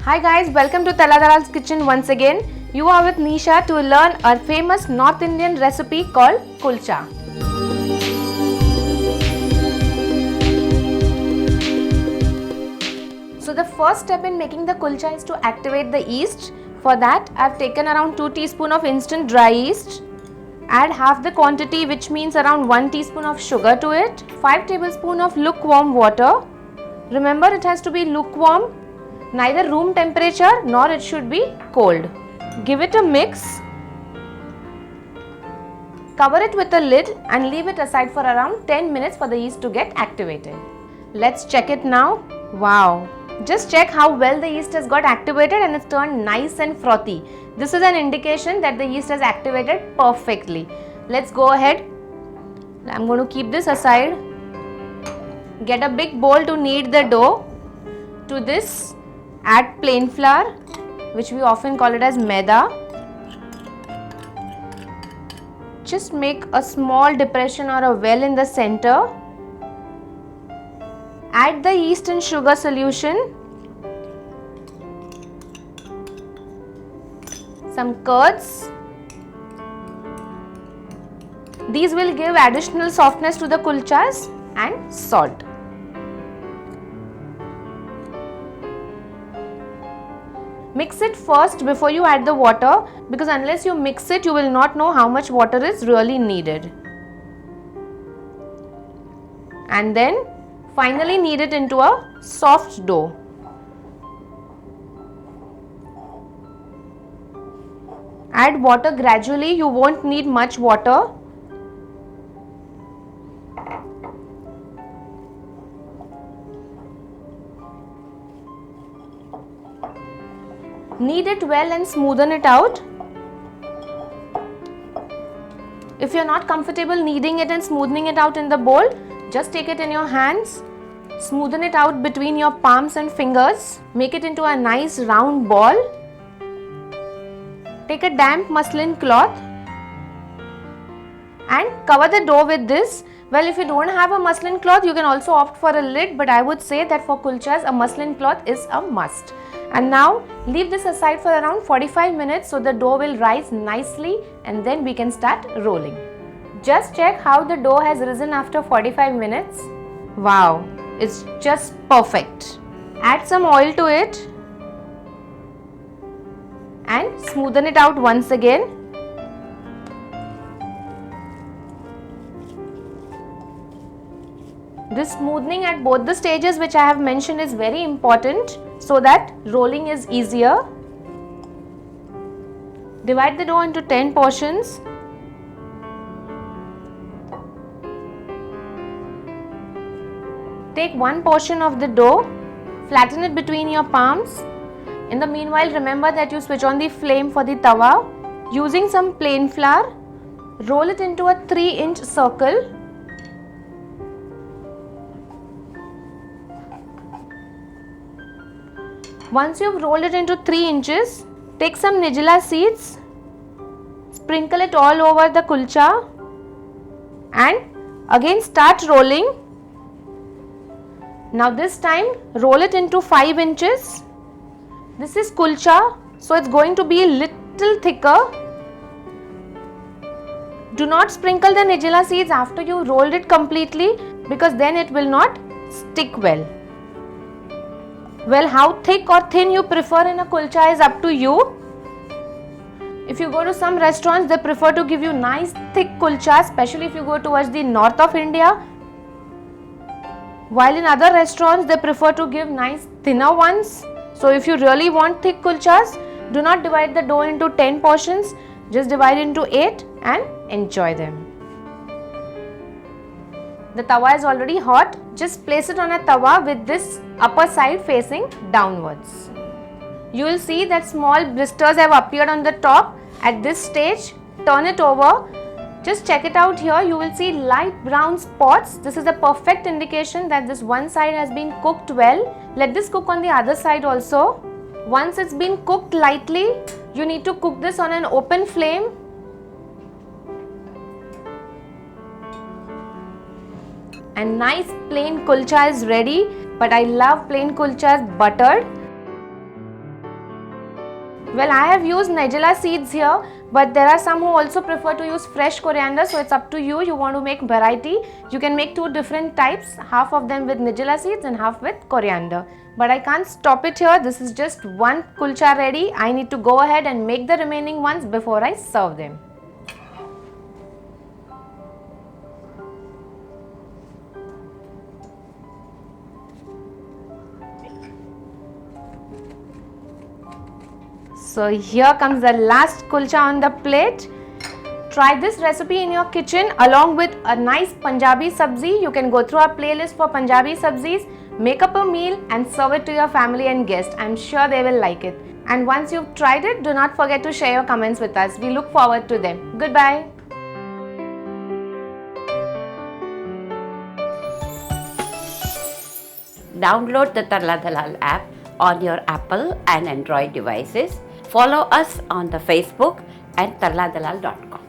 Hi guys, welcome to Tarla Dalal's kitchen once again. You are with Nisha to learn a famous North Indian recipe called Kulcha. So the first step in making the kulcha is to activate the yeast. For that, I have taken around 2 teaspoons of instant dry yeast. Add half the quantity, which means around 1 teaspoon of sugar to it. 5 tablespoons of lukewarm water. Remember, it has to be lukewarm, neither room temperature nor it should be cold. Give it a mix. Cover it with a lid and leave it aside for around 10 minutes for the yeast to get activated. Let's check it now. Wow! Just check how well the yeast has got activated and it's turned nice and frothy. This is an indication that the yeast has activated perfectly. Let's go ahead. I'm going to keep this aside. Get a big bowl to knead the dough. To this, add plain flour, which we often call it as maida. Just make a small depression or a well in the center. Add the yeast and sugar solution, some curds. These will give additional softness to the kulchas, and salt. Mix it first before you add the water, because unless you mix it, you will not know how much water is really needed. And then finally knead it into a soft dough. Add water gradually, you won't need much water. Knead it well and smoothen it out. If you are not comfortable kneading it and smoothing it out in the bowl, just take it in your hands, smoothen it out between your palms and fingers, make it into a nice round ball. Take a damp muslin cloth and cover the dough with this. Well, if you don't have a muslin cloth, you can also opt for a lid, but I would say that for kulchas, a muslin cloth is a must. And now leave this aside for around 45 minutes so the dough will rise nicely, and then we can start rolling. Just check how the dough has risen after 45 minutes. Wow, it's just perfect. Add some oil to it and smoothen it out once again. This smoothing at both the stages which I have mentioned is very important so that rolling is easier. Divide the dough into 10 portions. Take one portion of the dough, flatten it between your palms. In the meanwhile, remember that you switch on the flame for the tawa. Using some plain flour, roll it into a 3-inch circle. Once you've rolled it into 3 inches, take some nigella seeds, sprinkle it all over the kulcha and again start rolling. Now this time roll it into 5 inches. This is kulcha, so it's going to be a little thicker. Do not sprinkle the nigella seeds after you rolled it completely, because then it will not stick well. Well, how thick or thin you prefer in a kulcha is up to you. If you go to some restaurants, they prefer to give you nice thick kulchas, especially if you go towards the north of India. While in other restaurants, they prefer to give nice thinner ones. So if you really want thick kulchas, do not divide the dough into 10 portions. Just divide into 8 and enjoy them. The tawa is already hot. Just place it on a tawa with this upper side facing downwards. You will see that small blisters have appeared on the top. At this stage, turn it over. Just check it out here. You will see light brown spots. This is a perfect indication that this one side has been cooked well. Let this cook on the other side also. Once it's been cooked lightly, you need to cook this on an open flame. And nice plain kulcha is ready, but I love plain kulchas buttered. Well, I have used nigella seeds here, but there are some who also prefer to use fresh coriander, so it's up to you. You want to make variety, you can make two different types, half of them with nigella seeds and half with coriander. But I can't stop it here. This is just one kulcha ready. I need to go ahead and make the remaining ones before I serve them. So here comes the last kulcha on the plate. Try this recipe in your kitchen along with a nice Punjabi subzi. You can go through our playlist for Punjabi subzis, make up a meal and serve it to your family and guests. I'm sure they will like it. And once you've tried it, do not forget to share your comments with us. We look forward to them. Goodbye. Download the Tarla Dalal app on your Apple and Android devices. Follow us on the Facebook and tarladalal.com.